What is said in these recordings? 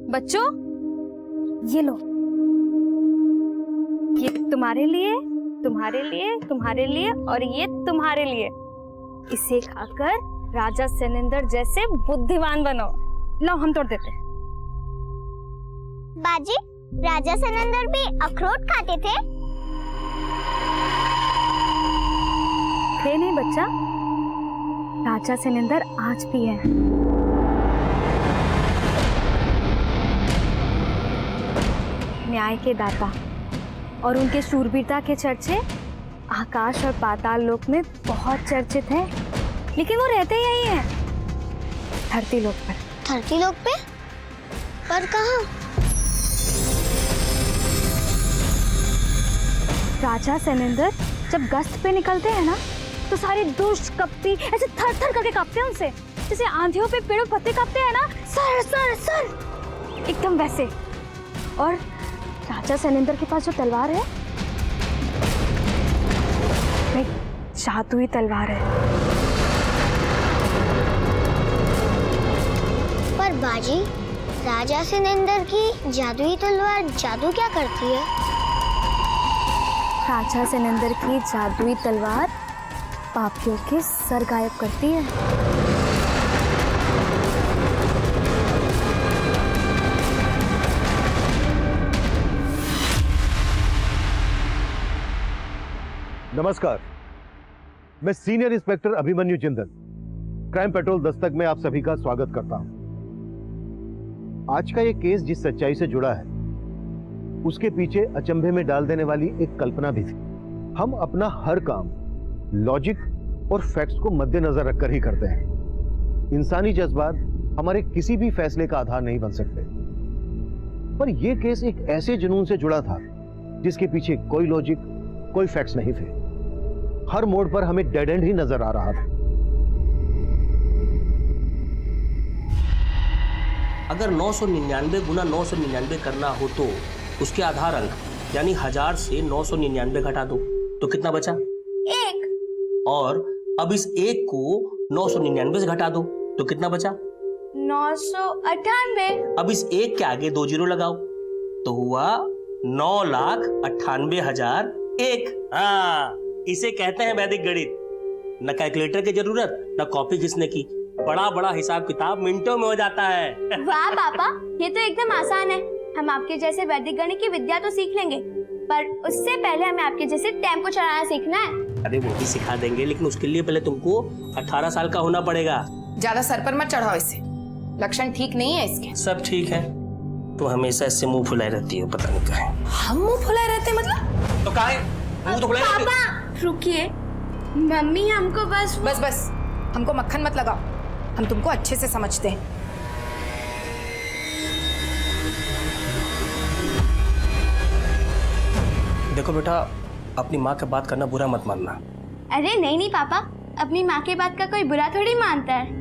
बच्चों ये लो, ये तुम्हारे लिए, तुम्हारे लिए, तुम्हारे लिए और ये तुम्हारे लिए। इसे खाकर राजा सेनेंदर जैसे बुद्धिमान बनो। लो हम तोड़ देते। बाजी, राजा सेनेंदर भी अखरोट खाते थे? थे नहीं बच्चा, राजा सेनेंदर आज भी है। न्याय के दाता और उनके शूरवीरता के चर्चे आकाश और पाताल लोक में बहुत चर्चित हैं, लेकिन वो रहते यही हैं, धरती लोक पर। धरती लोक पे? पर कहाँ? राजा सेनेंदर जब गश्त पे निकलते हैं ना, तो सारे दुष्ट कपटी ऐसे थर थर करके कांपते हैं उनसे, जैसे आंधियों पे पेड़ों पत्ते कांपते हैं ना, सर सर सर, एकदम वैसे। और राजा सेनेंदर के पास जो तलवार है, एक जादुई तलवार है। पर बाजी, राजा सेनेंदर की जादुई तलवार जादू क्या करती है? राजा सेनेंदर की जादुई तलवार पापियों के सर गायब करती है। नमस्कार, मैं senior inspector Abhimanyu Jindal, crime petrol Dastak में आप सभी का स्वागत करता हूं। आज का ये केस जिस सच्चाई से जुड़ा है, उसके पीछे अचंभे में डाल देने वाली एक कल्पना भी थी। हम अपना हर काम लॉजिक और फैक्ट्स को मद्देनजर रखकर ही करते हैं। इंसानी जज्बात हमारे किसी भी फैसले का आधार नहीं बन सकते। पर यह केस एक ऐसे जुनून से जुड़ा था जिसके पीछे कोई लॉजिक, कोई फैक्ट्स नहीं थे। हर मोड़ पर हमें डेड एंड ही नजर आ रहा था। अगर 999 गुना 999 करना हो तो उसके आधार अंक यानी 1000 से 999 घटा दो तो कितना बचा? 1। और अब इस 1 को 999 से घटा दो तो कितना बचा? 998। अब इस 1 के आगे 2 जीरो लगाओ तो हुआ 9,98,001। हाँ, इसे कहते हैं वैदिक गणित। न कैलकुलेटर की जरूरत, न कॉपी घिसने की। बड़ा बड़ा हिसाब किताब मिनटों में हो जाता है। वाह पापा, ये तो एकदम आसान है। हम आपके जैसे वैदिक गणित की विद्या तो सीख लेंगे, पर उससे पहले हमें आपके जैसे टेम्पो चलाना सीखना है। अरे वो भी सिखा देंगे, लेकिन उसके लिए पहले तुमको 18 साल का होना पड़ेगा। ज्यादा सर पर मत चढ़ाओ इसे, लक्षण ठीक नहीं है इसके। सब ठीक है, तो हमेशा इससे मुंह फुलाए रहती हो, पता नहीं कहाँ है। हम मुंह फुलाए रहते मतलब? तो कहाँ है? मुंह तो फुलाए रहती हो। पापा रुकिए, मम्मी हमको बस हमको मक्खन मत लगाओ, हम तुमको अच्छे से समझते हैं। देखो बेटा, अपनी माँ की बात करना बुरा मत मानना। अरे नहीं नहीं पापा, अपनी माँ की बात का कोई बुरा थोड़ी मानता है।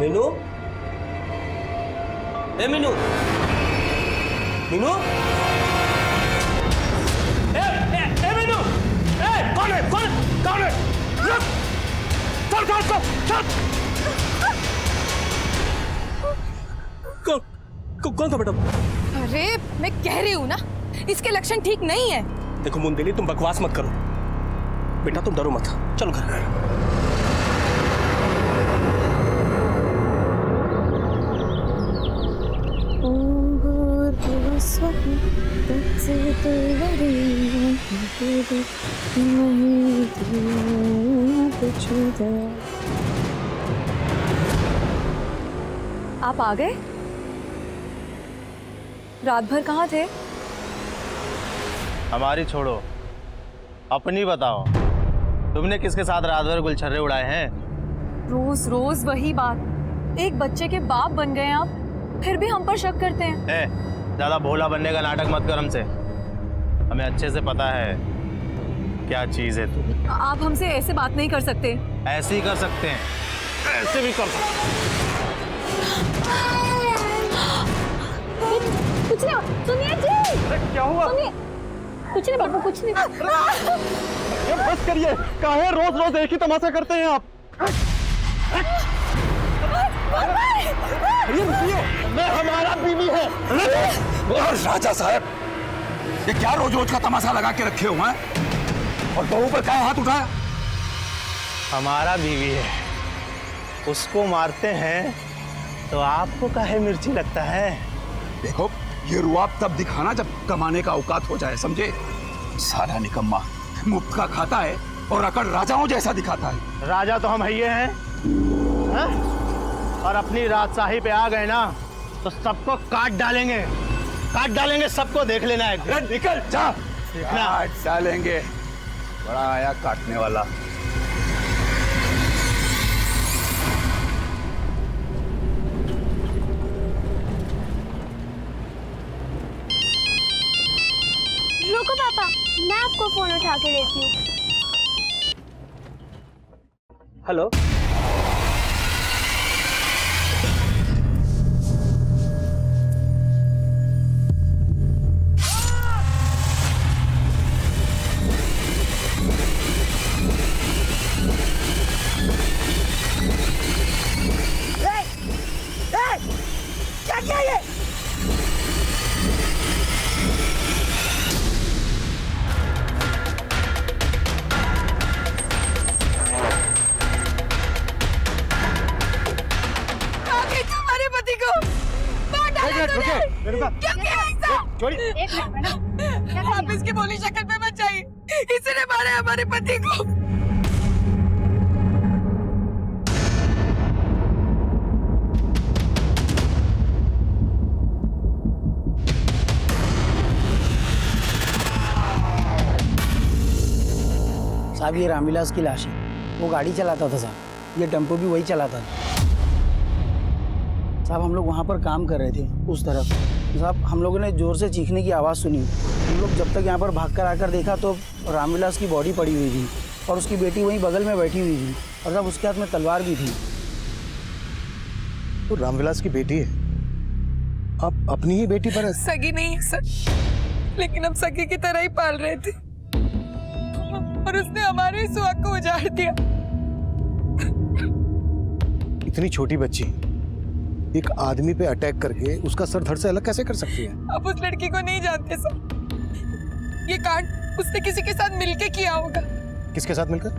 मीनू, ए मीनू, मीनू, ए मीनू, कौन है? रुक, चल। कौन था बेटा? अरे मैं कह रही हूँ ना, इसके लक्षण ठीक नहीं है। देखो मुंदेली, तुम बकवास मत करो। बेटा तुम डरो मत, चलो घर। ओम भूर्भुवस्वः तत्सवितुर्वरेण्यं आप आ गए? रात भर कहाँ थे? हमारी छोड़ो, अपनी बताओ। तुमने किसके साथ रात भर गुलछर्रे उड़ाए हैं? रोज रोज वही बात। एक बच्चे के बाप बन गए आप, फिर भी हम पर शक करते हैं। ज्यादा भोला बनने का नाटक मत कर हमसे। हमें अच्छे से पता है क्या चीज है तू। आप हमसे ऐसे बात नहीं कर सकते। ऐसे ही कर सकते हैं, ऐसे भी कर सकते हैं। कुछ नहीं, सुनिए जी। क्या हुआ? सुनिए, कुछ नहीं बाबू, कुछ नहीं। ये बस करिए, काहे रोज रोज एक ही तमाशा करते हैं आप? ये रुकिए, मैं हमारा बीवी है। और राजा साहब, ये क्या रोज रोज का तमाशा लगा के रखे हुए हैं? और बहू पर क्या हाथ उठाया? हमारा बीवी है, उसको मारते हैं तो आपको काहे मिर्ची लगता है? देखो, ये रुआब तब दिखाना जब कमाने का औकात हो जाए, समझे? साला निकम्मा मुफ्त का खाता है और अकड़ राजाओं जैसा दिखाता है। राजा तो हम हइये हैं, हाँ? और अपनी राजशाही पे आ गए ना तो सबको काट डालेंगे सबको। देख लेना है। निकल जा, देखना। काट डालेंगे। बड़ा आया काटने वाला। रुको पापा, मैं आपको फोन उठा के देती हूँ। हेलो। आप इसकी बोली शक्ल पे मत जाइए, इसने मारा हमारे पति को। साहब ये रामविलास की लाश है, वो गाड़ी चलाता था साहब, ये टेम्पो भी वही चलाता था साहब। हम लोग वहाँ पर काम कर रहे थे उस तरफ साहब, हम लोगों ने जोर से चीखने की आवाज़ सुनी। हम लोग जब तक यहाँ पर भागकर आकर देखा तो रामविलास की बॉडी पड़ी हुई थी और उसकी बेटी वहीं बगल में बैठी हुई थी और साहब उसके हाथ में तलवार भी थी। तो रामविलास की बेटी है, आप अपनी ही बेटी पर? सगी नहीं है सर, लेकिन हम सगी की तरह ही पाल रहे थे और उसने हमारे सुहाग को उजाड़ दिया। इतनी छोटी बच्ची एक आदमी पे अटैक करके उसका सर धड़ से अलग कैसे कर सकती है? आप उस लड़की को नहीं जानते सर, ये कांड उसने किसी के साथ मिलके किया होगा। किसके साथ मिलकर?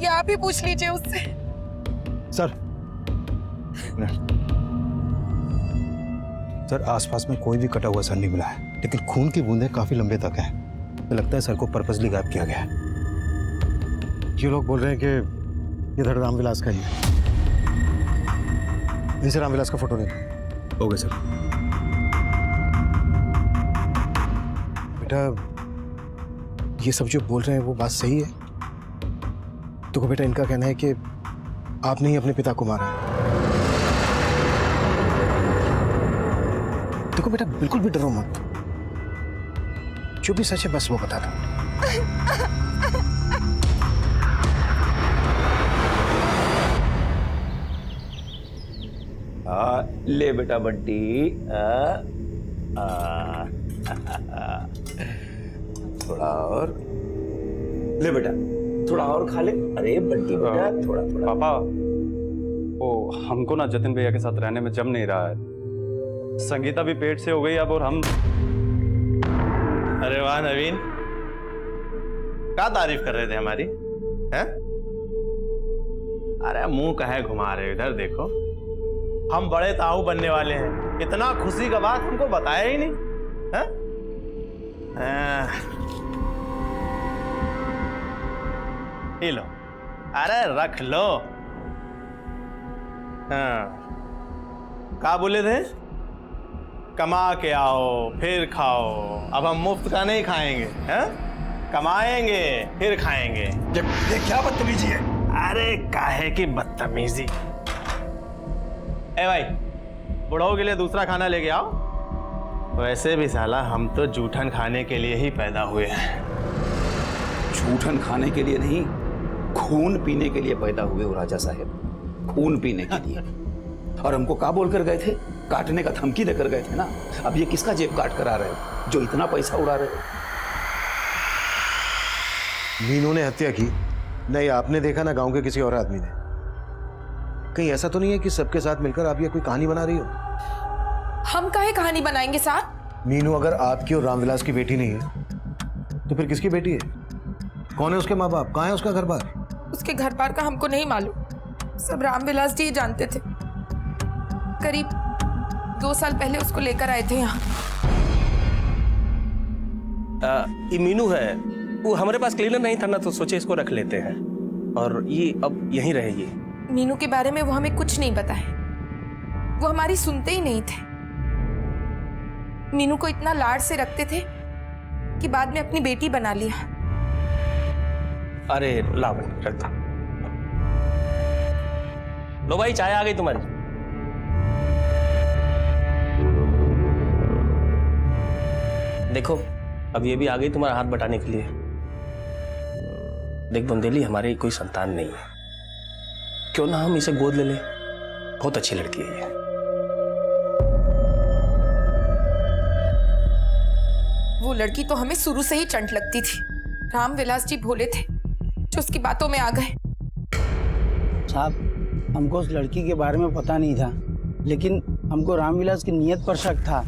ये आप ही पूछ लीजिए उससे। सर आसपास में कोई भी कटा हुआ सर नहीं मिला है, लेकिन खून की बूंदें काफी लंबे तक है। तो लगता है सर को पर्पसली गायब किया गया है। ये लोग बोल रहे हैं कि ये धड़ रामविलास का ही है। इनसे रामविलास का फोटो नहीं हो गया सर। बेटा ये सब जो बोल रहे हैं वो बात सही है? तो बेटा इनका कहना है कि आपने ही अपने पिता को मारा है। देखो बेटा बिल्कुल भी डरो मत, जो भी सच है बस वो बता दो। ले बेटा बंटी, थोड़ा और ले बेटा, थोड़ा और खा ले। अरे बंटी बेटा थोड़ा थोड़ा। पापा वो हमको ना जतिन भैया के साथ रहने में जम नहीं रहा है। संगीता भी पेट से हो गई अब, और हम। अरे वाह नवीन, क्या तारीफ कर रहे थे हमारी? हैं? अरे मुंह कहे घुमा रहे हो, इधर देखो। हम बड़े ताऊ बनने वाले हैं, इतना खुशी का बात हमको बताया ही नहीं। हैं? ये लो, अरे रख लो। हाँ, क्या बोले थे? कमा के आओ फिर खाओ। अब हम मुफ्त का नहीं खाएंगे, हैं? कमाएंगे फिर खाएंगे। ये क्या बदतमीजी है? अरे काहे की बदतमीजी। ए भाई, बुढ़ाओ के लिए दूसरा खाना लेके आओ। वैसे भी साला हम तो जूठन खाने के लिए ही पैदा हुए हैं। जूठन खाने के लिए नहीं, खून पीने के लिए पैदा हुए हो राजा साहब, खून पीने के लिए। और हमको क्या बोलकर गए थे? काटने का धमकी देकर गए थे ना। अब ये किसका जेब काट कर आ रहे हो जो इतना पैसा उड़ा रहे हो? मीनू ने हत्या की? नहीं, आपने देखा ना गांव के किसी और आदमी ने? कहीं ऐसा तो नहीं है कि सबके साथ मिलकर आप ये कोई कहानी बना रही हो? हम काहे कहानी बनाएंगे साहब? मीनू अगर आपकी और रामविलास की बेटी नहीं है तो फिर किसकी बेटी है? कौन है उसके माँ बाप? कहाँ है उसका घर बार? उसके घर बार का हमको नहीं मालूम, सब रामविलास जी जानते थे। करीब 2 साल पहले उसको लेकर आए थे यहाँ। ये मीनू है, वो हमारे पास क्लीनर नहीं था ना, तो सोचे इसको रख लेते हैं और ये अब यहीं रहेगी। मीनू के बारे में वो हमें कुछ नहीं बताए, वो हमारी सुनते ही नहीं थे। मीनू को इतना लाड से रखते थे कि बाद में अपनी बेटी बना लिया। अरे लावन रख दो। लो भाई, चाय आ गई तुम्हारी। देखो, अब ये भी आ गई तुम्हारा हाथ बटाने के लिए। देख बुंदेली, हमारी कोई संतान नहीं है, क्यों ना हम इसे गोद ले लें? बहुत अच्छी लड़की है ये। वो लड़की तो हमें शुरू से ही चंट लगती थी। रामविलास जी भोले थे जो उसकी बातों में आ गए। साहब, हमको उस लड़की के बारे में पता नहीं था, लेकिन हमको रामविलास की नीयत पर शक था।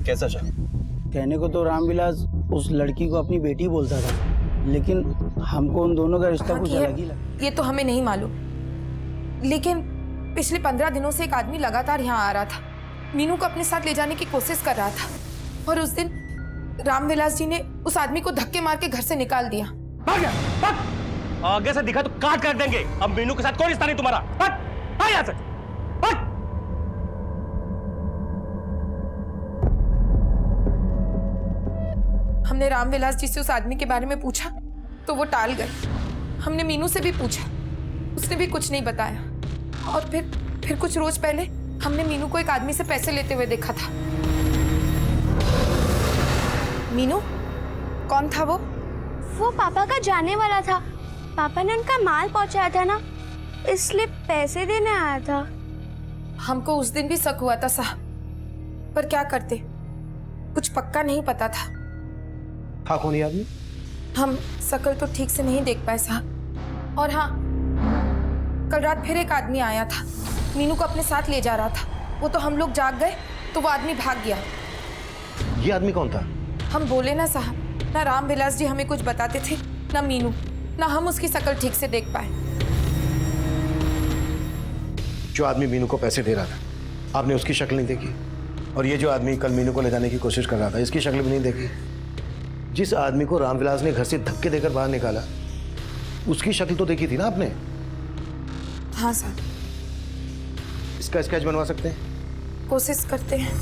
कैसा शक? कहने को तो रामविलास उस लड़की को अपनी बेटी बोलता था, लेकिन हमको उन दोनों का रिश्ता कुछ अलग ही लगा। ये तो हमें नहीं मालूम, लेकिन पिछले 15 दिनों से एक आदमी लगातार यहाँ आ रहा था, मीनू को अपने साथ ले जाने की कोशिश कर रहा था। और उस दिन रामविलास जी ने उस आदमी को धक्के मार के घर से निकाल दिया। भाग जा, भाग। आगे से दिखा तो काट कर देंगे। अब मीनू के साथ कोई रिश्ता नहीं तुम्हारा। भाग, आ यहाँ से, भाग। हमने रामविलास जी से उस आदमी के बारे में पूछा तो वो टाल गए। हमने मीनू से भी पूछा, उसने भी कुछ नहीं बताया। और फिर कुछ रोज पहले हमने मीनू को एक आदमी से पैसे लेते हुए देखा था। मीनू, कौन था वो? वो पापा का जाने वाला था। पापा ने उनका माल पहुंचाया था ना, इसलिए पैसे देने आया था। हमको उस दिन भी शक हुआ था साहब, पर क्या करते, कुछ पक्का नहीं पता था। था कौन ये आदमी? हम शक्ल तो ठीक से नहीं देख पाए साहब। और हाँ, कल रात फिर एक आदमी आया था, मीनू को अपने साथ ले जा रहा था। वो तो हम लोग जाग गए तो वो आदमी भाग गया। ये आदमी कौन था? हम बोले ना साहब, ना रामविलास जी हमें कुछ बताते थे, ना मीनू, ना हम उसकी शक्ल ठीक से देख पाए। जो आदमी मीनू को पैसे दे रहा था, आपने उसकी शक्ल नहीं देखी? और ये जो आदमी कल मीनू को ले जाने की कोशिश कर रहा था, इसकी शक्ल भी नहीं देखी? जिस आदमी को रामविलास ने घर से धक्के देकर बाहर निकाला, उसकी शक्ल तो देखी थी ना आपने? हाँ साहब। इसका स्केच बनवा सकते हैं? कोशिश करते हैं।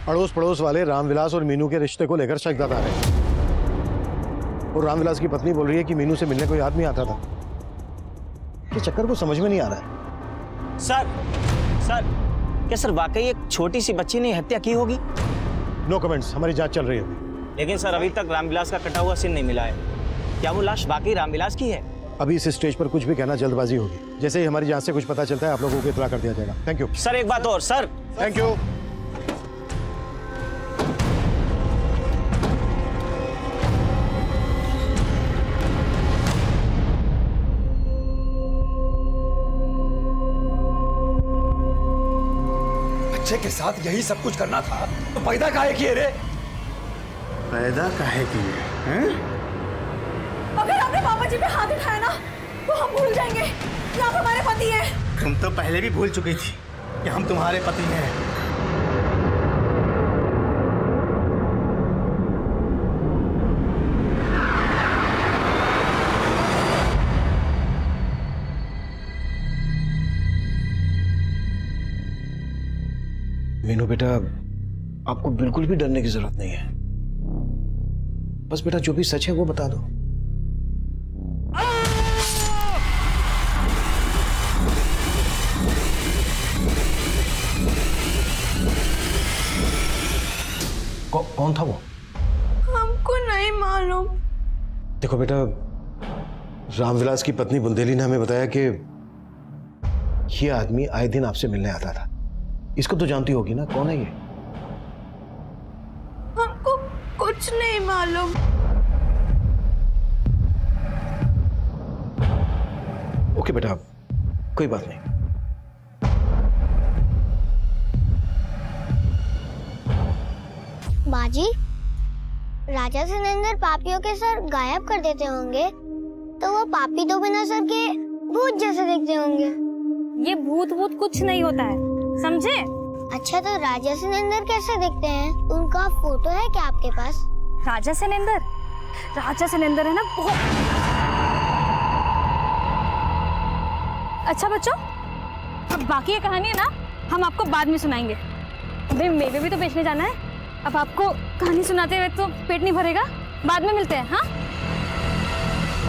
अड़ोस पड़ोस वाले रामविलास और मीनू के रिश्ते को लेकर शक जता रहे हैं। और रामविलास की पत्नी बोल रही है कि मीनू से मिलने कोई आदमी आता था। ये चक्कर को समझ में नहीं आ रहा है। सर, क्या सर वाकई एक छोटी सी बच्ची ने हत्या की होगी? नो कमेंट्स, हमारी जांच चल रही है अभी। लेकिन सर अभी तक रामविलास का कटा हुआ सिर नहीं मिला है। क्या वो लाश वाकई रामविलास की है? अभी इस स्टेज पर कुछ भी कहना जल्दबाजी होगी। जैसे ही हमारी जांच से कुछ पता चलता है, आप लोगों को इत्तला कर दिया जाएगा। Thank you sir. एक बात और सर। Thank you. बच्चे के साथ यही सब कुछ करना था तो पैदा काहे किए रे? पैदा काहे किए हैं? अगर आपने पापा जी पे हाथ उठाया ना तो हम भूल जाएंगे कि आप हमारे पति हैं। तुम तो पहले भी भूल चुकी थी कि हम तुम्हारे पति हैं। मीनू बेटा, आपको बिल्कुल भी डरने की जरूरत नहीं है। बस बेटा जो भी सच है वो बता दो। कौन था वो? हमको नहीं मालूम। देखो बेटा, रामविलास की पत्नी बुंदेली ने हमें बताया कि ये आदमी आए दिन आपसे मिलने आता था। इसको तो जानती होगी ना, कौन है ये? हमको कुछ नहीं मालूम। ओके बेटा, कोई बात नहीं। बाजी, राजा सिनेंदर पापियों के सर गायब कर देते होंगे तो वो पापी तो बिना सर के भूत जैसे दिखते होंगे। ये भूत भूत कुछ नहीं होता है, समझे? अच्छा, तो राजा सिनेंदर कैसे दिखते हैं? उनका फोटो है क्या आपके पास? राजा सिनेंदर है ना बहुत। अच्छा बच्चों, अब बाकी ये कहानी है ना हम आपको बाद में सुनाएंगे। अबे मेवे भी तो बेचने जाना है। अब आपको कहानी सुनाते हुए तो पेट नहीं भरेगा, बाद में मिलते हैं। हाँ,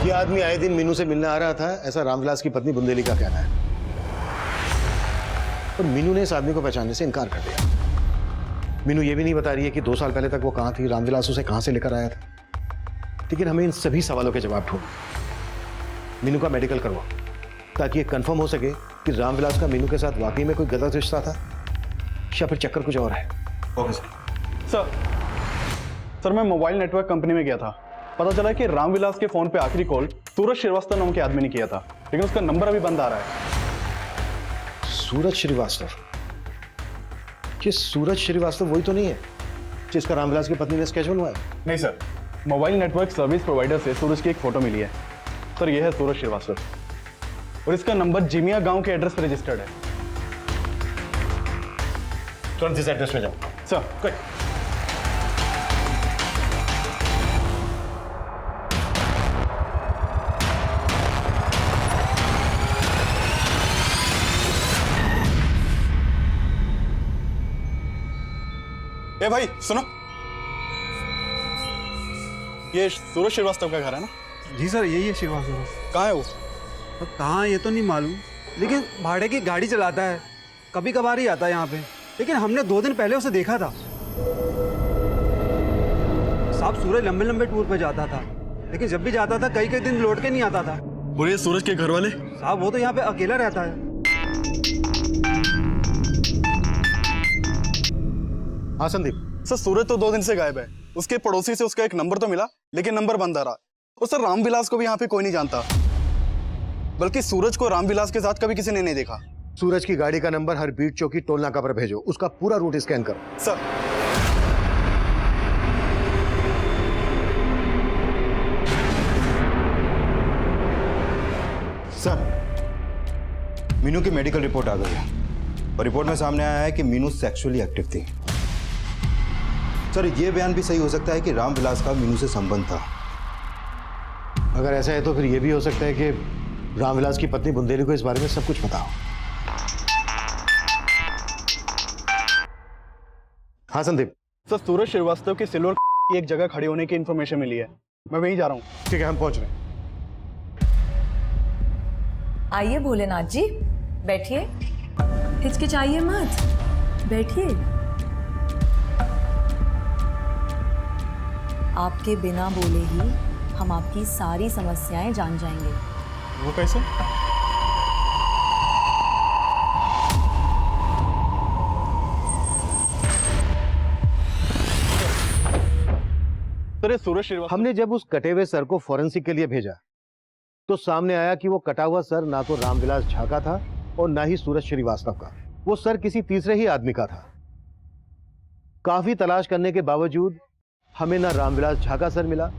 ये आदमी आए दिन मीनू से मिलने आ रहा था, ऐसा रामविलास की पत्नी बुंदेली का कहना है। और मीनू ने इस आदमी को पहचानने से इनकार कर दिया। मीनू ये भी नहीं बता रही है कि 2 साल पहले तक वो कहाँ थी, रामविलास उसे कहाँ से लेकर आया था। लेकिन हमें इन सभी सवालों के जवाब ढूंढ। मीनू का मेडिकल करवाओ ताकि ये कंफर्म हो सके कि रामविलास का मीनू के साथ वाकई में कोई गलत रिश्ता था या फिर चक्कर कुछ और है। ओके सर, मैं मोबाइल नेटवर्क कंपनी में गया था। पता चला कि रामविलास के फोन पे आखिरी कॉल सूरज श्रीवास्तव नाम के आदमी ने किया था, लेकिन उसका नंबर अभी बंद आ रहा है। सूरज श्रीवास्तव? ये सूरज श्रीवास्तव वही तो नहीं है जिसका रामविलास की पत्नी ने स्केड्यूल हुआ है? नहीं sir, mobile network service provider से सूरज की एक फोटो मिली है। सर, यह है सूरज श्रीवास्तव और इसका नंबर जिमिया गांव के एड्रेस पर रजिस्टर्ड है। तुरंत इस एड्रेस में जाओ। सर, कोई ए भाई सुनो, ये सूरज श्रीवास्तव का घर है ना? जी सर, यही है श्रीवास्तव। कहाँ है वो? अब कहाँ ये तो नहीं मालूम, लेकिन भाड़े की गाड़ी चलाता है, कभी कभार ही आता है यहाँ पे। लेकिन हमने 2 दिन पहले उसे देखा था। साहब, सूरज लंबे लंबे टूर पे जाता था, लेकिन जब भी जाता था कई दिन लौट के नहीं आता था। और ये सूरज के घर वाले? साहब, वो तो यहाँ पे अकेला रहता है। हाँ संदीप। सर, सूरज तो 2 दिन से गायब है। उसके पड़ोसी से उसका एक नंबर तो मिला, लेकिन नंबर बंद आ रहा। और सर, रामविलास को भी यहाँ पे कोई नहीं जानता, बल्कि सूरज को रामविलास के साथ कभी किसी ने नहीं देखा। सूरज की गाड़ी का नंबर हर बीट चौकी टोल नाका पर भेजो, उसका पूरा रूट स्कैन करो। सर, सर, मीनू की मेडिकल रिपोर्ट आ गई है और रिपोर्ट में सामने आया है कि मीनू सेक्सुअली एक्टिव थी। सर, यह बयान भी सही हो सकता है कि रामविलास का मीनू से संबंध था। अगर ऐसा है तो फिर यह भी हो सकता है कि रामविलास की पत्नी बुंदेली को इस बारे में सब कुछ पता हो। हाँ संदीप। सर, सूरज श्रीवास्तव की सिल्वर की एक जगह खड़ी होने की इंफॉर्मेशन मिली है, मैं वहीं जा रहा हूँ। ठीक है, हम पहुंच रहे हैं। आइए भोलेनाथ जी, बैठिए, हिचकिचाइए मत, बैठिए। आपके बिना बोले ही हम आपकी सारी समस्याएं जान जाएंगे। वो कैसे? सूरज श्रीवास्तव। हमने जब उस कटे हुए सर को फॉरेंसिक के लिए भेजा तो सामने आया कि वो कटा हुआ सर ना तो रामविलास झा का था और ना ही सूरज श्रीवास्तव का। वो सर किसी तीसरे ही आदमी का था। काफी तलाश करने के बावजूद हमें ना रामविलास झा का सर मिला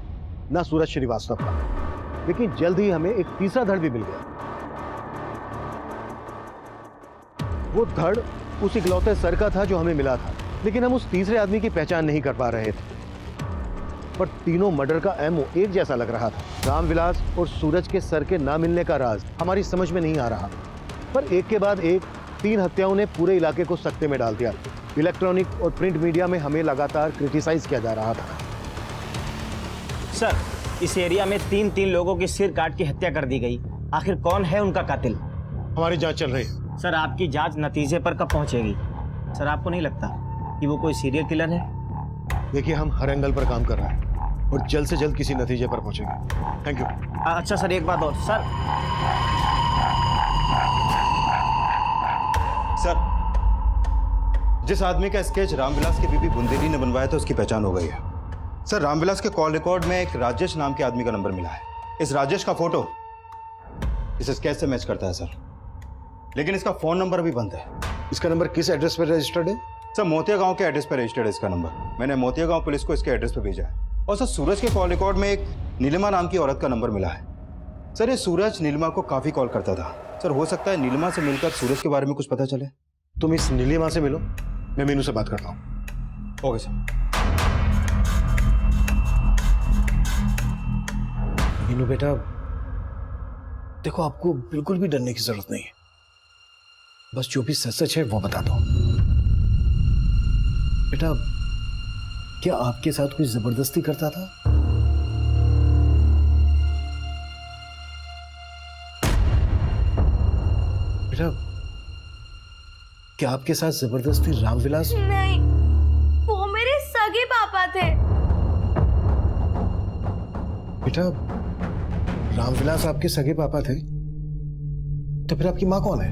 ना सूरज श्रीवास्तव का, लेकिन जल्द ही हमें एक तीसरा धड़ भी मिल गया। वो धड़ उस इकलौते सर का था जो हमें मिला था, लेकिन हम उस तीसरे आदमी की पहचान नहीं कर पा रहे थे। पर तीनों मर्डर का एमओ एक जैसा लग रहा था। रामविलास और सूरज के सर के ना मिलने का राज हमारी समझ में नहीं आ रहा, पर एक के बाद एक 3 हत्याओं ने पूरे इलाके को सकते में डाल दिया। इलेक्ट्रॉनिक और प्रिंट मीडिया में हमें लगातार क्रिटिसाइज किया जा रहा था। सर, इस एरिया में 3 लोगों के सिर काट के हत्या कर दी गई। आखिर कौन है उनका कातिल? हमारी जांच चल रही है। सर, आपकी जांच नतीजे पर कब पहुंचेगी? सर, आपको नहीं लगता कि वो कोई सीरियल किलर है? देखिए, हम हर एंगल पर काम कर रहे हैं और जल्द से जल्द किसी नतीजे पर पहुंचेंगे। Thank you. अच्छा सर, एक बात और। सर जिस आदमी का स्केच रामविलास की बीबी बुंदेली ने बनवाया था उसकी पहचान हो गई है। सर, रामविलास के कॉल रिकॉर्ड में एक राजेश नाम के आदमी का नंबर मिला है। इस राजेश का फोटो इस स्केच से मैच करता है सर, लेकिन इसका फोन नंबर भी बंद है। इसका नंबर किस एड्रेस पर रजिस्टर्ड है? सर, मोतिया गांव के एड्रेस पर रजिस्टर्ड है इसका नंबर। मैंने मोतिया गांव पुलिस को इसके एड्रेस पर भेजा है। और सर, सूरज के कॉल रिकॉर्ड में एक नीलिमा नाम की औरत का नंबर मिला है। सर, ये सूरज नीलिमा को काफी कॉल करता था। सर, हो सकता है नीलिमा से मिलकर सूरज के बारे में कुछ पता चले। तुम इस नीलिमा से मिलो, मैं मीनू से बात करता हूँ। Okay sir. मीनू बेटा, देखो, आपको बिल्कुल भी डरने की जरूरत नहीं है। बस जो भी सच सच है वो बता दो। बेटा, क्या आपके साथ कोई जबरदस्ती करता था? बेटा, क्या आपके साथ जबरदस्ती रामविलास? नहीं, वो मेरे सगे पापा थे। बेटा, रामविलास आपके सगे पापा थे, तो फिर आपकी माँ कौन है?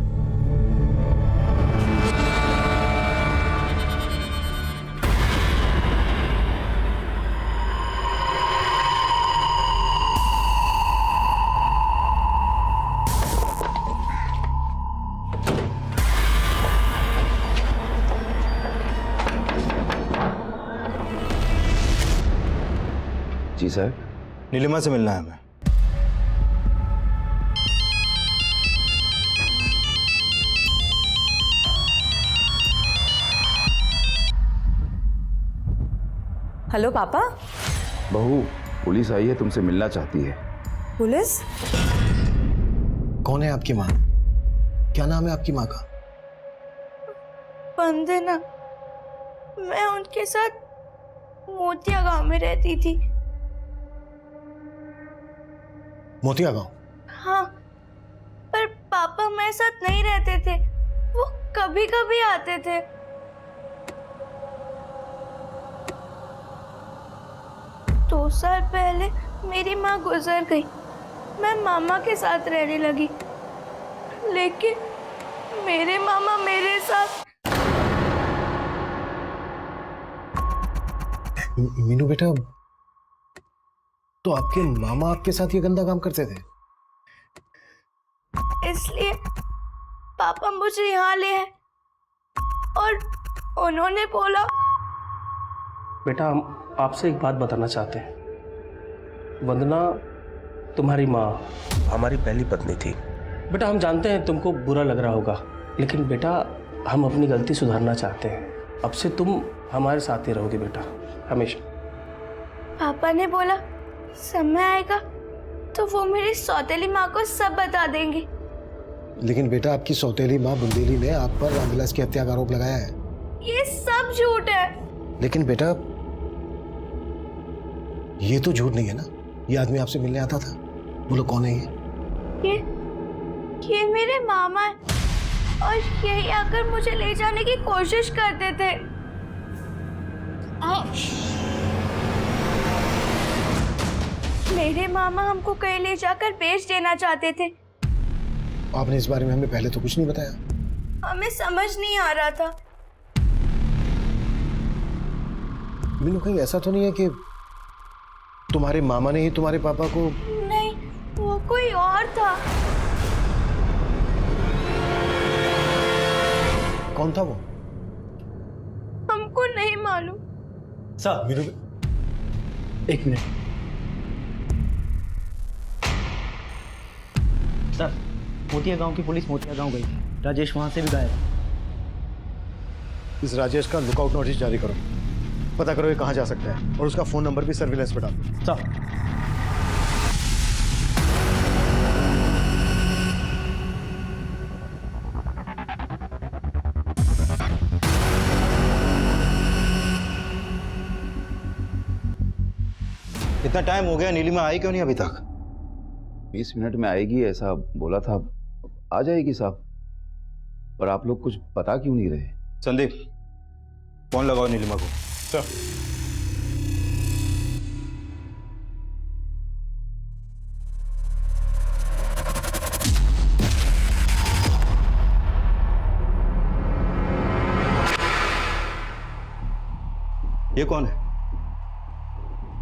जी सर। नीलिमा से मिलना है हमें। हेलो पापा। बहू, पुलिस आई है, तुमसे मिलना चाहती है। पुलिस? कौन है आपकी माँ? क्या नाम है आपकी माँ का? वंदना। मैं उनके साथ मोतिया गांव में रहती थी। मोतिया गांव? हाँ, पर पापा मेरे साथ नहीं रहते थे, वो कभी कभी आते थे। दो साल पहले मेरी माँ गुजर गई, मैं मामा के साथ रहने लगी, लेकिन मेरे मामा मेरे साथ। मीनू बेटा, तो आपके मामा आपके साथ ये गंदा काम करते थे? इसलिए पापा मुझे यहाँ ले आए और उन्होंने बोला। बेटा, हम आपसे एक बात बताना चाहते हैं। वंदना तुम्हारी माँ हमारी पहली पत्नी थी। बेटा, हम जानते हैं तुमको बुरा लग रहा होगा, लेकिन बेटा हम अपनी गलती सुधारना चाहते हैं। अब से तुम हमारे साथ ही रहोगे बेटा, हमेशा। पापा ने बोला समय आएगा तो वो मेरी सौतेली माँ को सब बता देंगी। लेकिन बेटा, आपकी सौतेली माँ बुंदेली ने आप पर रामविलास की हत्या का आरोप लगाया है। ये सब झूठ है। लेकिन बेटा, ये तो झूठ नहीं है ना? ये आदमी आपसे मिलने आता था। बोलो, कौन है ये? ये मेरे मामा है और यही आकर मुझे ले जाने की कोशिश करते थे। मेरे मामा हमको कहीं ले जाकर बेच देना चाहते थे। आपने इस बारे में हमें पहले तो कुछ नहीं बताया। हमें समझ नहीं आ रहा था। मीनू, कहीं ऐसा तो नहीं है कि तुम्हारे मामा ने ही तुम्हारे पापा को? नहीं, वो कोई और था। कौन था वो? हमको नहीं मालूम। सर, मीनू, एक मिनट। सर, मोतिया गांव की पुलिस मोतिया गांव गई थी। राजेश वहां से भी गायब। इस राजेश का लुकआउट नोटिस जारी करो। पता करो ये कहाँ जा सकता है और उसका फोन नंबर भी सर्विलेंस पे डालो। सर। इतना टाइम हो गया, नीलिमा आई क्यों नहीं अभी तक? 20 मिनट में आएगी ऐसा बोला था। आ जाएगी साहब, पर आप लोग कुछ बता क्यों नहीं रहे? संदीप, फोन लगाओ नीलिमा को। सर। ये कौन है?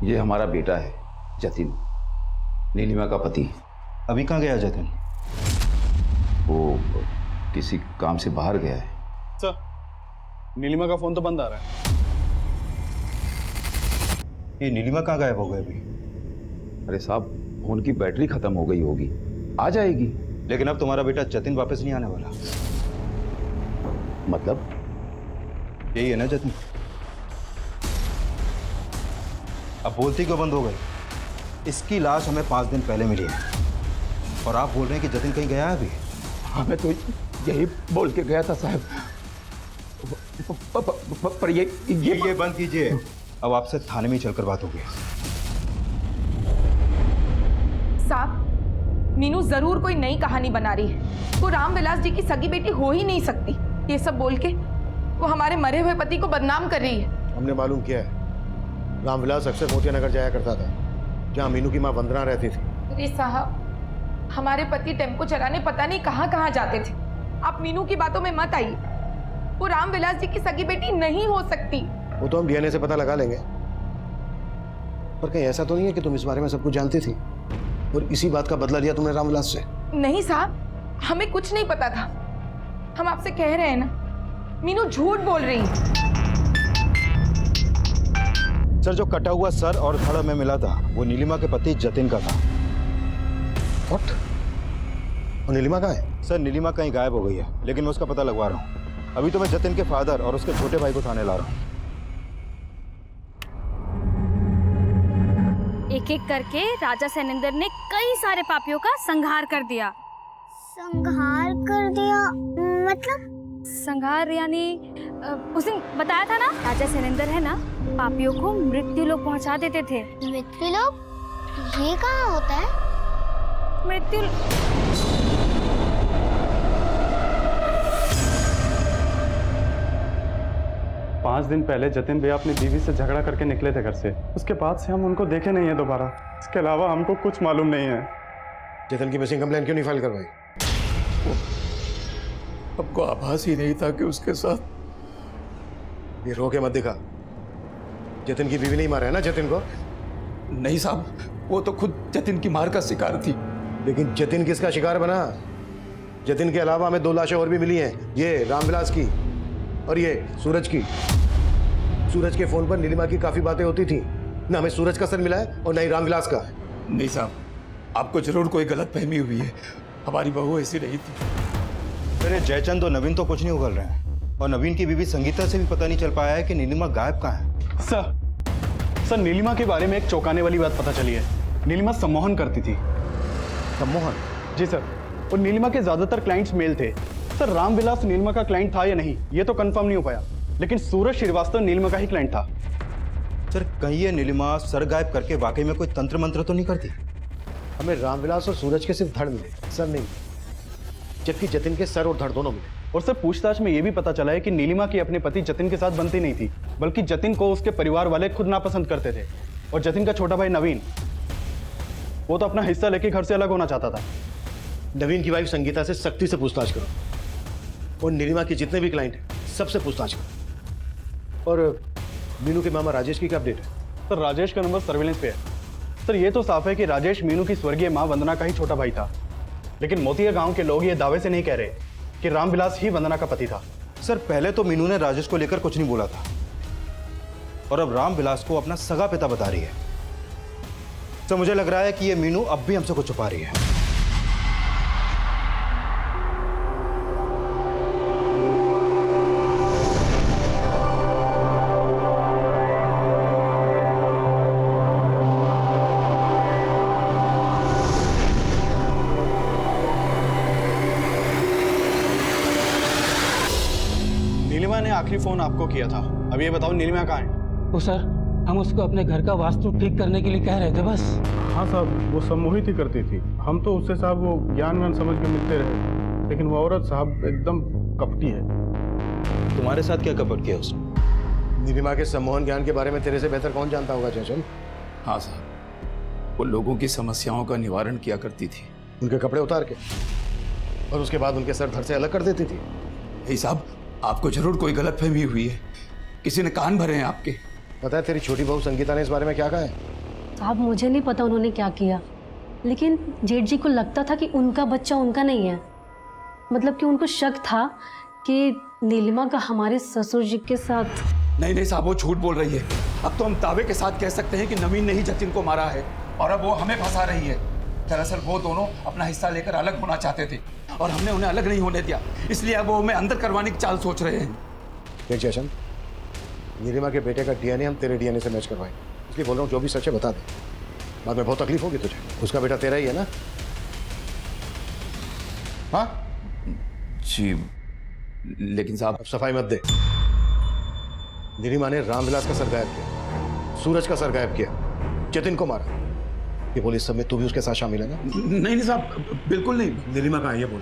ये हमारा बेटा है जतिन, नीलिमा का पति। अभी कहाँ गया जतिन? वो किसी काम से बाहर गया है। सर, नीलिमा का फोन तो बंद आ रहा है। ये नीलिमा कहाँ गायब हो गए अभी? अरे साहब, फोन की बैटरी खत्म हो गई होगी, आ जाएगी। लेकिन अब तुम्हारा बेटा जतिन वापस नहीं आने वाला। मतलब यही है ना जतिन? अब बोलती क्यों बंद हो गई? इसकी लाश हमें 5 दिन पहले मिली है और आप बोल रहे हैं कि जतिन कहीं गया है अभी? हमें तो यही बोल के गया था साहब, पर ये बंद कीजिए। अब आपसे थाने में ही चलकर बात होगी। साहब, मीनू जरूर कोई नई कहानी बना रही है। वो रामविलास जी की सगी बेटी हो ही नहीं सकती। ये सब बोल के वो हमारे मरे हुए पति को बदनाम कर रही है। हमने मालूम किया है, रामविलास अक्सर मोतियानगर जाया करता था, जहाँ मीनू की माँ वंदना रहती थी। अरे साहब, हमारे पति टेम्पो चलाने पता नहीं कहाँ कहाँ जाते थे। आप मीनू की बातों में मत आइए। वो रामविलास जी की सगी बेटी नहीं हो सकती। वो तो हम डीएनए से पता लगा लेंगे, पर कहीं ऐसा तो नहीं है कि तुम इस बारे में सब कुछ जानती थी और इसी बात का बदला लिया तुमने रामविलास से? नहीं साहब, हमें कुछ नहीं पता था। हम आपसे कह रहे हैं ना, मीनू झूठ बोल रही है। सर, जो कटा हुआ सर और धड़ में मिला था वो नीलिमा के पति जतिन का था। What? और नीलिमा कहाँ है? सर, नीलिमा कहीं गायब हो गई है, लेकिन मैं उसका पता लगवा रहा हूँ। अभी तो मैं जतिन के फादर और उसके छोटे भाई को थाने ला रहा हूँ। एक एक करके राजा सैनेंद्र ने कई सारे पापियों का संहार कर दिया। संहार कर दिया मतलब? संहार यानी उस दिन बताया था ना, राजा सैनेंद्र है ना, पापियों को मृत्यु लोक पहुंचा देते थे। मृत्यु लोक? ये कहाँ होता है? मृत्यु 5 दिन पहले जतिन भैया अपनी बीवी से झगड़ा करके निकले थे घर से। उसके बाद से हम उनको देखे नहीं है दोबारा। इसके अलावा हमको कुछ मालूम नहीं है। जतिन की मिसिंग कंप्लेंट क्यों नहीं फाइल करवाई? हमको आभास ही नहीं था कि उसके साथ। ये रो के मत दिखा। जतिन की बीवी नहीं मारा है ना जतिन को? नहीं साहब, वो तो खुद जतिन की मार का शिकार थी। लेकिन जतिन किसका शिकार बना? जतिन के अलावा हमें 2 लाशें और भी मिली हैं, ये रामविलास की और ये सूरज की। सूरज के फोन पर नीलिमा की काफी बातें होती थी। ना हमें सूरज का सर मिला है और ना ही रामविलास का। नहीं साहब, आपको जरूर कोई गलतफहमी हुई है। हमारी बहू ऐसी नहीं थी। अरे जयचंद और नवीन तो कुछ नहीं उगल रहे हैं, और नवीन की बीवी संगीता से भी पता नहीं चल पाया है कि नीलिमा गायब कहाँ है। सर, नीलिमा के बारे में एक चौंकाने वाली बात पता चली है। नीलिमा सम्मोहन करती थी। सम्मोहन? जी सर, और नीलिमा के ज्यादातर क्लाइंट्स मेल थे। सर, रामविलास नीलिमा का क्लाइंट था या नहीं ये तो कंफर्म नहीं हो पाया, लेकिन सूरज श्रीवास्तव नीलिमा का ही क्लाइंट था। सर, कहीं ये नीलिमा सर गायब करके वाकई में कोई तंत्र मंत्र तो नहीं करती? हमें रामविलास और सूरज के सिर्फ धड़ मिले, सर नहीं, जबकि जतिन के सर और धड़ दोनों मिले। और सर, पूछताछ में यह भी पता चला है कि नीलिमा की अपने पति जतिन के साथ बनती नहीं थी, बल्कि जतिन को उसके परिवार वाले खुद नापसंद करते थे। और जतिन का छोटा भाई नवीन, वो तो अपना हिस्सा लेके घर से अलग होना चाहता था। नवीन की वाइफ संगीता से सख्ती से पूछताछ करो, और नीलिमा के जितने भी क्लाइंट हैं सबसे पूछताछ करो। और मीनू के मामा राजेश की क्या अपडेट है? सर, राजेश का नंबर सर्विलेंस पे है। सर, ये तो साफ है कि राजेश मीनू की स्वर्गीय मां वंदना का ही छोटा भाई था, लेकिन मोतिया गांव के लोग ये दावे से नहीं कह रहे कि रामविलास ही वंदना का पति था। सर, पहले तो मीनू ने राजेश को लेकर कुछ नहीं बोला था, और अब रामविलास को अपना सगा पिता बता रही है। तो मुझे लग रहा है कि ये मीनू अब भी हमसे कुछ छुपा रही है। नीलिमा ने आखिरी फोन आपको किया था। अब ये बताओ नीलिमा कहाँ है? वो सर, हम उसको अपने घर का वास्तु ठीक करने के लिए कह रहे थे बस। हाँ साहब, वो सम्मोहित ही करती थी। हम तो उससे साहब वो ज्ञान व्यान समझ के मिलते रहे, लेकिन वो औरत साहब एकदम कपटी है। तुम्हारे साथ क्या कपट किया उसने? नीलिमा के सम्मोहन ज्ञान के बारे में तेरे से बेहतर कौन जानता होगा चंचल? हाँ साहब, वो लोगों की समस्याओं का निवारण किया करती थी। उनके कपड़े उतार के, और उसके बाद उनके सर धड़ से अलग कर देती थी। भाई साहब, आपको जरूर कोई गलतफहमी हुई है, किसी ने कान भरे हैं आपके। पता है तेरी छोटी बहू संगीता ने इस बारे में क्या कहा है? साहब मुझे नहीं पता उन्होंने क्या किया, लेकिन जेठ जी को लगता था कि उनका बच्चा उनका नहीं है। मतलब कि उनको शक था कि नीलिमा का हमारे ससुर जी के साथ। नहीं साहब, वो झूठ बोल रही है। अब तो हम दावे के साथ कह सकते हैं कि नवीन ने ही जतिन को मारा है, और अब वो हमें फंसा रही है। दरअसल वो दोनों अपना हिस्सा लेकर अलग होना चाहते थे, और हमने उन्हें अलग नहीं होने दिया, इसलिए अब वो हमें अंदर करवाने की चाल सोच रहे हैं। देख जशन, नीलिमा के बेटे का डीएनए हम तेरे डीएनए से मैच करवाएं, इसलिए बोल रहा हूँ जो भी सच है बता दे, बाद में बहुत तकलीफ होगी तुझे। उसका बेटा तेरा ही है ना? हाँ जी, लेकिन साहब अब सफाई मत दे। नीलिमा ने रामविलास का सर गायब किया, सूरज का सर गायब किया, जतिन को मारा। ये बोल, इस सब में तू भी उसके साथ शामिल है ना? नहीं साहब, बिल्कुल नहीं। नीलिमा कहाँ है ये बोल।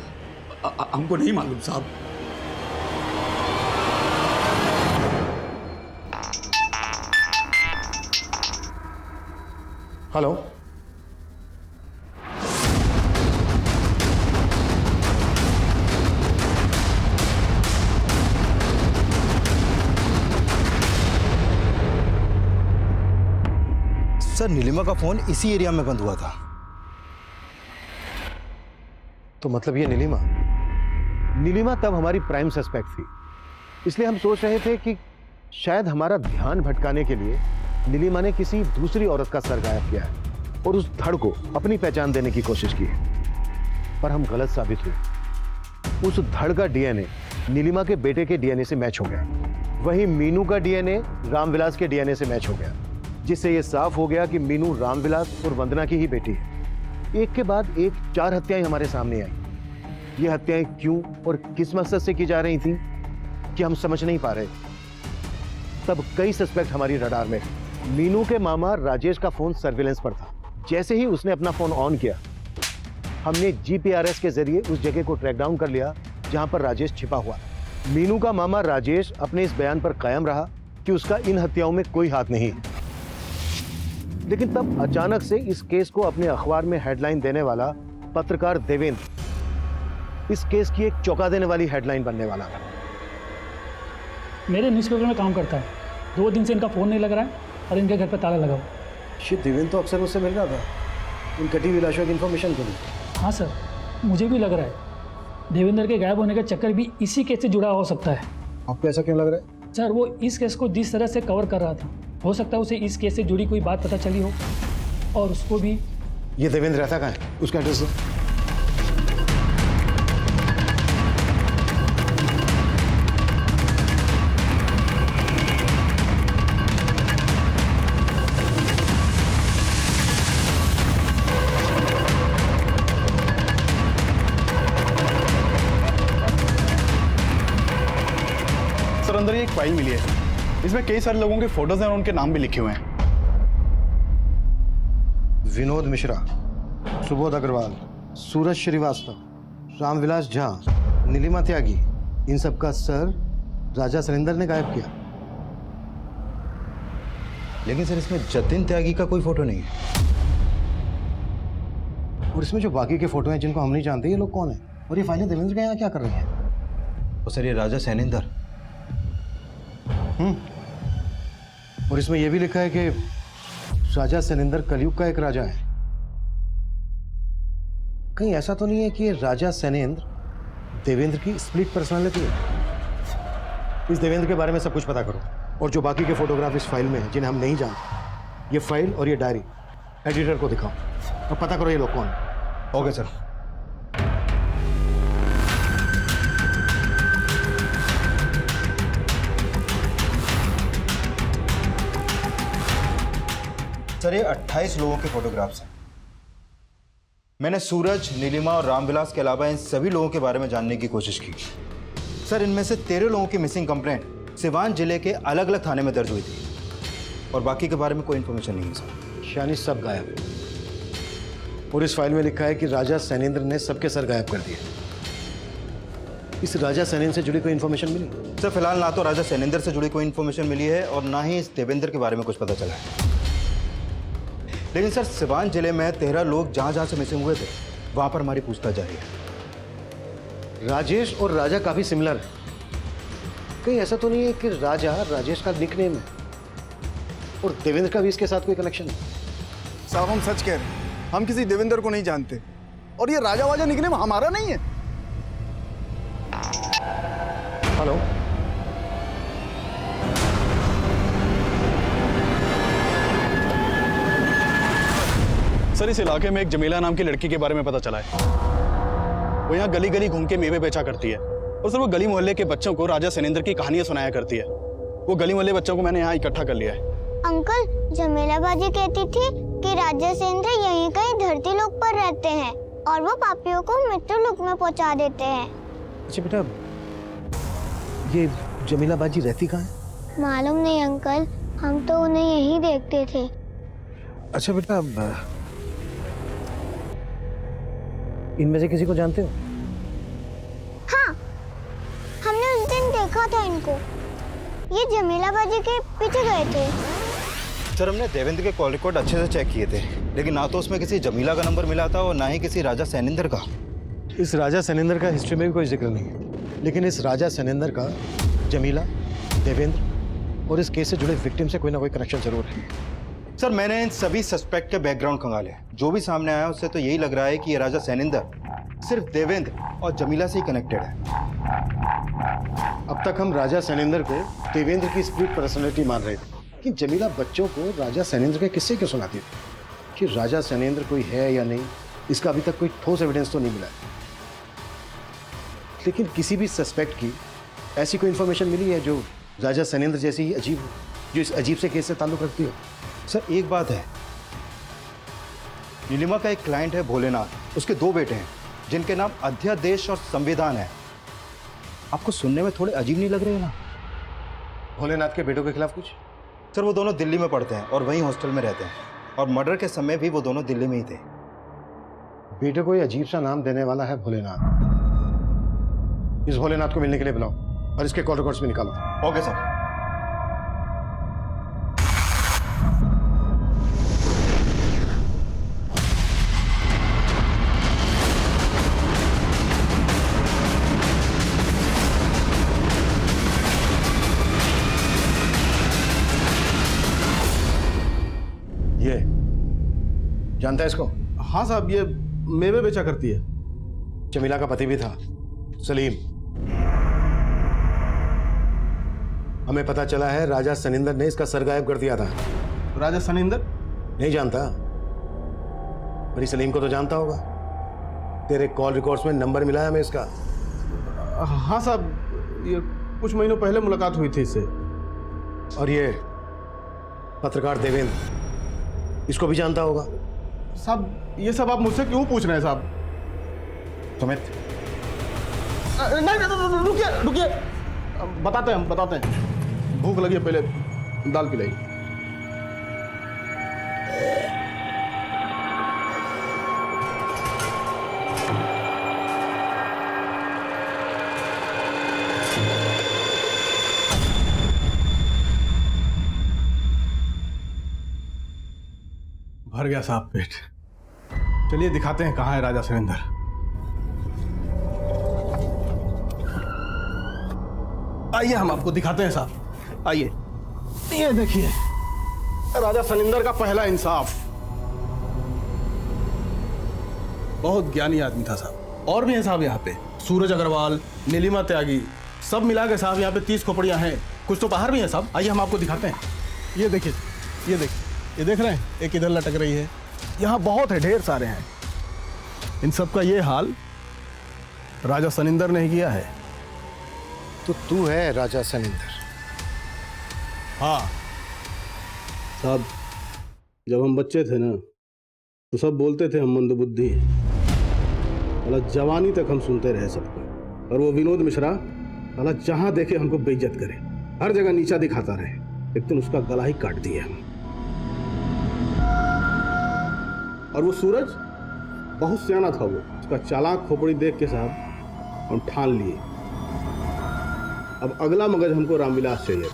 हमको नहीं मालूम साहब। हेलो, सर नीलिमा का फोन इसी एरिया में बंद हुआ था। तो मतलब ये नीलिमा तब हमारी प्राइम सस्पेक्ट थी, इसलिए हम सोच रहे थे कि शायद हमारा ध्यान भटकाने के लिए नीलिमा ने किसी दूसरी औरत का सर गायब किया है और उस धड़ को अपनी पहचान देने की कोशिश की है, पर हम गलत साबित हुए। उस धड़ का डीएनए नीलिमा के बेटे के डीएनए से मैच हो गया, वहीं मीनू का डीएनए रामविलास के डीएनए से मैच हो गया, जिससे यह साफ हो गया कि मीनू रामविलास और वंदना की ही बेटी है। एक के बाद एक 4 हत्याएं हमारे सामने आई। ये हत्याएं क्यों और किस मकसद से की जा रही थी कि हम समझ नहीं पा रहे। तब कई सस्पेक्ट हमारी रडार में। मीनू के मामा राजेश का फोन सर्विलेंस पर था। जैसे ही उसने अपना फोन ऑन किया, हमने जीपीआरएस के जरिए उस जगह को ट्रैक डाउन कर लिया जहां पर राजेश छिपा हुआ। मीनू का मामा राजेश अपने इस बयान पर कायम रहा कि उसका इन हत्याओं में कोई हाथ नहीं, लेकिन तब अचानक से इस केस को अपने अखबार में हेडलाइन देने वाला पत्रकार देवेंद्र इस केस की एक चौंका देने वाली हेडलाइन बनने वाला था। मेरे न्यूज़पेपर में काम करता है, 2 दिन से इनका फ़ोन नहीं लग रहा है और इनके घर पर ताला लगा हुआ। शिट, देवेंद्र तो अक्सर मुझसे मिल रहा था इन कटी हुई लाशों की इन्फॉर्मेशन के लिए। हाँ सर, मुझे भी लग रहा है देवेंद्र के गायब होने का चक्कर भी इसी केस से जुड़ा हो सकता है। आपको ऐसा क्यों लग रहा है? सर वो इस केस को जिस तरह से कवर कर रहा था, हो सकता है उसे इस केस से जुड़ी कोई बात पता चली हो और उसको भी। ये देवेंद्र रहता कहाँ है? उसका एड्रेस दो। सर अंदर ये एक फाइल मिली है, इसमें कई सारे लोगों के फोटोज हैं और उनके नाम भी लिखे हुए हैं। विनोद मिश्रा, सुबोध अग्रवाल, सूरज श्रीवास्तव, रामविलास झा, नीलिमा त्यागी, इन सब का सर राजा सरिंदर ने गायब किया। लेकिन सर इसमें जतिन त्यागी का कोई फोटो नहीं है। और इसमें जो बाकी के फोटो हैं जिनको हम नहीं जानते, ये लोग कौन है और ये फाइलें देवेंद्र के यहाँ क्या कर रही हैं? तो सर ये राजा सैनिंदर। और इसमें यह भी लिखा है कि राजा सैनिंदर कलयुग का एक राजा है। कहीं ऐसा तो नहीं है कि ये राजा सैनेंद्र देवेंद्र की स्प्लिट पर्सनालिटी है? इस देवेंद्र के बारे में सब कुछ पता करो, और जो बाकी के फोटोग्राफ इस फाइल में हैं जिन्हें हम नहीं जानते, ये फाइल और ये डायरी एडिटर को दिखाओ और पता करो ये लोग कौन है। Okay sir. सर ये 28 लोगों के फोटोग्राफ्स हैं। मैंने सूरज, नीलिमा और रामविलास के अलावा इन सभी लोगों के बारे में जानने की कोशिश की। सर इनमें से 13 लोगों की मिसिंग कंप्लेंट सिवान जिले के अलग अलग थाने में दर्ज हुई थी। और बाकी के बारे में कोई इन्फॉर्मेशन नहीं है सर। शानी सब गायब है और इस फाइल में लिखा है कि राजा सैनेंद्र ने सबके सर गायब कर दिए। इस राजा सैनेंद्र से जुड़ी कोई इन्फॉर्मेशन मिली? सर फिलहाल ना तो राजा सैनेंद्र से जुड़ी कोई इन्फॉर्मेशन मिली है और ना ही इस देवेंद्र के बारे में कुछ पता चला है। लेकिन सर सिवान जिले में 13 लोग जहां जहां से मिसिंग हुए थे वहां पर हमारी पूछताछ जारी है। राजेश और राजा काफी सिमिलर है। कहीं ऐसा तो नहीं है कि राजा राजेश का निकनेम है और देवेंद्र का भी इसके साथ कोई कनेक्शन है? साहब हम सच कह रहे हैं, हम किसी देवेंद्र को नहीं जानते और ये राजा वाजा निकनेम हमारा नहीं है। हेलो, सर इस इलाके में एक जमीला नाम की लड़की के बारे में पता चला है। वो यहाँ गली गली घूम के मेवे बेचा करती है और सर वो गली मोहल्ले के बच्चों को राजा सैनेंद्र की कहानियां सुनाया करती है। वो गली मोहल्ले बच्चों को मैंने यहाँ इकट्ठा कर लिया है। अंकल, जमीला बाजी कहती थी कि राजा सैनेंद्र यहीं कहीं धरती लोक पर रहते हैं और वो पापियों को मृत्यु लोक में पहुंचा देते हैं। अच्छा बेटा, ये जमीला बाजी रहती कहाँ है? मालूम नहीं अंकल, हम तो उन्हें यहीं देखते थे। अच्छा बेटा, इनमें से किसी को जानते हो? हाँ, हमने उस दिन देखा था इनको। ये जमीला बाजी के पीछे गए थे। सर हमने देवेंद्र के कॉल रिकॉर्ड अच्छे से चेक किए थे, लेकिन ना तो उसमें किसी जमीला का नंबर मिला था और ना ही किसी राजा सैनेंद्र का। इस राजा सैनेंद्र का हिस्ट्री में भी कोई जिक्र नहीं है, लेकिन इस राजा सैनेंद्र का जमीला, देवेंद्र और इस केस से जुड़े विक्टिम से कोई ना कोई कनेक्शन जरूर है। सर मैंने इन सभी सस्पेक्ट के बैकग्राउंड खंगाले, जो भी सामने आया उससे तो यही लग रहा है कि ये राजा सैनेंद्र सिर्फ देवेंद्र और जमीला से ही कनेक्टेड है। अब तक हम राजा सैनेंद्र को देवेंद्र की स्प्लिट पर्सनैलिटी मान रहे थे, कि जमीला बच्चों को राजा सैनेंद्र के किस्से क्यों सुनाती थी। कि राजा सैनेंद्र कोई है या नहीं, इसका अभी तक कोई ठोस एविडेंस तो नहीं मिला है। लेकिन किसी भी सस्पेक्ट की ऐसी कोई इन्फॉर्मेशन मिली है जो राजा सैनेंद्र जैसी ही अजीब हो, जो इस अजीब से केस से ताल्लुक रखती हो? सर एक बात है, नीलिमा का एक क्लाइंट है भोलेनाथ, उसके 2 बेटे हैं जिनके नाम अध्यादेश और संविधान है। आपको सुनने में थोड़े अजीब नहीं लग रहे हैं ना? भोलेनाथ के बेटों के खिलाफ कुछ? सर वो दोनों दिल्ली में पढ़ते हैं और वहीं हॉस्टल में रहते हैं और मर्डर के समय भी वो दोनों दिल्ली में ही थे। बेटे को ये अजीब सा नाम देने वाला है भोलेनाथ। इस भोलेनाथ को मिलने के लिए बुलाओ और इसके कॉल रिकॉर्ड्स भी निकालो। Okay sir. ये जानता है इसको? हाँ साहब, ये मेवे बेचा करती है। जमीला का पति भी था, सलीम। हमें पता चला है राजा सैनेंद्र ने इसका सर गायब कर दिया था। राजा सैनेंद्र? नहीं जानता, पर इस सलीम को तो जानता होगा। तेरे कॉल रिकॉर्ड्स में नंबर मिला है हमें इसका। हाँ साहब, ये कुछ महीनों पहले मुलाकात हुई थी इससे। और ये पत्रकार देवेंद्र, इसको भी जानता होगा। साहब ये सब आप मुझसे क्यों पूछ रहे हैं साहब? सुमित, नहीं, रुकिए रुकिए, बताते हैं, हम बताते हैं। भूख लगी है, पहले दाल पिलाइए। भर गया साहब पेट। चलिए दिखाते हैं कहाँ है राजा सैनेंद्र। आइए हम आपको दिखाते हैं साहब, आइए। ये देखिए राजा सैनेंद्र का पहला इंसाफ। बहुत ज्ञानी आदमी था साहब। और भी हैं साहब यहाँ पे, सूरज अग्रवाल, नीलिमा त्यागी, सब मिला के साहब यहाँ पे 30 खोपड़ियाँ हैं। कुछ तो बाहर भी हैं साहब, आइए हम आपको दिखाते हैं। ये देखिए, ये देखिए, ये देख रहे हैं, एक इधर लटक रही है। यहाँ बहुत है, ढेर सारे हैं। इन सब का ये हाल राजा सैनेंद्र ने ही किया है। तो तू है राजा सैनेंद्र? हाँ साहब, जब हम बच्चे थे ना तो सब बोलते थे हम मंदबुद्धि हैं। मतलब जवानी तक हम सुनते रहे सबको। और वो विनोद मिश्रा साला जहाँ देखे हमको बेइज्जत करे, हर जगह नीचा दिखाता रहे। एक दिन उसका गला ही काट दिया। और वो सूरज बहुत सियाना था, वो उसका चालाक खोपड़ी देख के साहब हम ठान लिए अब अगला मगज हमको रामविलास चाहिए।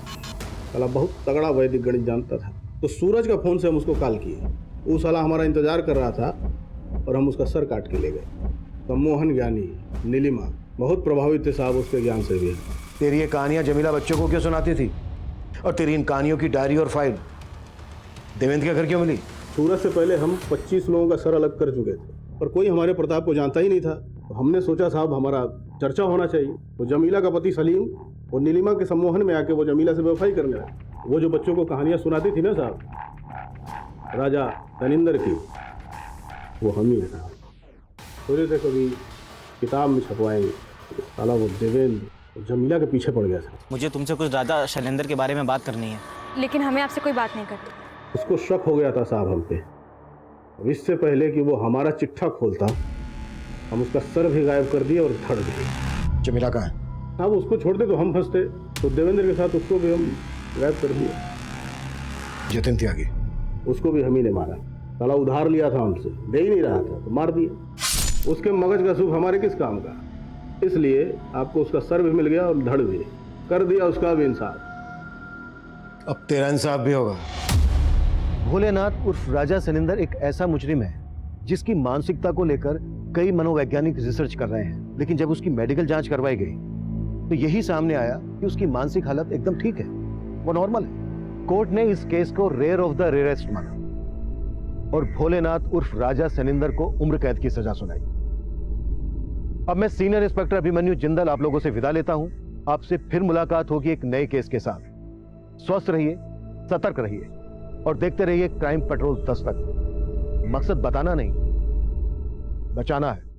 साला बहुत तगड़ा वैदिक गणित जानता था। तो सूरज का फोन से हम उसको कॉल किए, वो साला हमारा इंतजार कर रहा था और हम उसका सर काट के ले गए। सम्मोहन ज्ञानी नीलिमा बहुत प्रभावित थे साहब उसके ज्ञान से भी। तेरी ये कहानियां जमीला बच्चों को क्यों सुनाती थी? और तेरी इन कहानियों की डायरी और फाइल देवेंद्र के घर क्यों मिली? सूरज से पहले हम 25 लोगों का सर अलग कर चुके थे, पर कोई हमारे प्रताप को जानता ही नहीं था। तो हमने सोचा साहब हमारा चर्चा होना चाहिए। तो जमीला का पति सलीम और नीलिमा के सम्मोहन में आके वो जमीला से बेवफाई करने लगा। वो जो बच्चों को कहानियां सुनाती थी ना साहब, राजा धनिंदर की, वो हम ही था। थोड़े से कभी किताब में छपवाएंगे, साला वो देवेंद्र जमीला के पीछे पड़ गया था। मुझे तुमसे कुछ राजा शैलेंद्र के बारे में बात करनी है। लेकिन हमें आपसे कोई बात नहीं करनी। उसको शक हो गया था साहब हम पे। अब इससे पहले कि वो हमारा चिट्ठा खोलता, हम उसका सर भी गायब कर दिए और धड़ दिए। जमीला कहाँ है? साहब उसको छोड़ते तो हम फंसते, तो देवेंद्र के साथ उसको भी हम गायब कर दिए। जतिन त्यागी, उसको भी हम ही ने मारा। साला उधार लिया था हमसे, दे ही नहीं रहा था तो मार दिया। उसके मगज का सुख हमारे किस काम का? इसलिए आपको उसका सर भी मिल गया और धड़ भी कर दिया, उसका भी इंसाफ। अब तेरा इंसाफ भी होगा। भोलेनाथ उर्फ राजा सनिंदर एक ऐसा मुजरिम है जिसकी मानसिकता को लेकर कई मनोवैज्ञानिक रिसर्च कर रहे हैं, लेकिन जब उसकी मेडिकल जांच करवाई गई तो यही सामने आया कि उसकी मानसिक हालत एकदम ठीक है, वो नॉर्मल है। कोर्ट ने इस केस को रेयर ऑफ द रेयरेस्ट माना और भोलेनाथ उर्फ राजा सनिंदर को उम्र कैद की सजा सुनाई। अब मैं सीनियर इंस्पेक्टर अभिमन्यु जिंदल आप लोगों से विदा लेता हूं। आपसे फिर मुलाकात होगी एक नए केस के साथ। स्वस्थ रहिए, सतर्क रहिए और देखते रहिए क्राइम पेट्रोल दस्तक। मकसद बताना नहीं, बचाना है।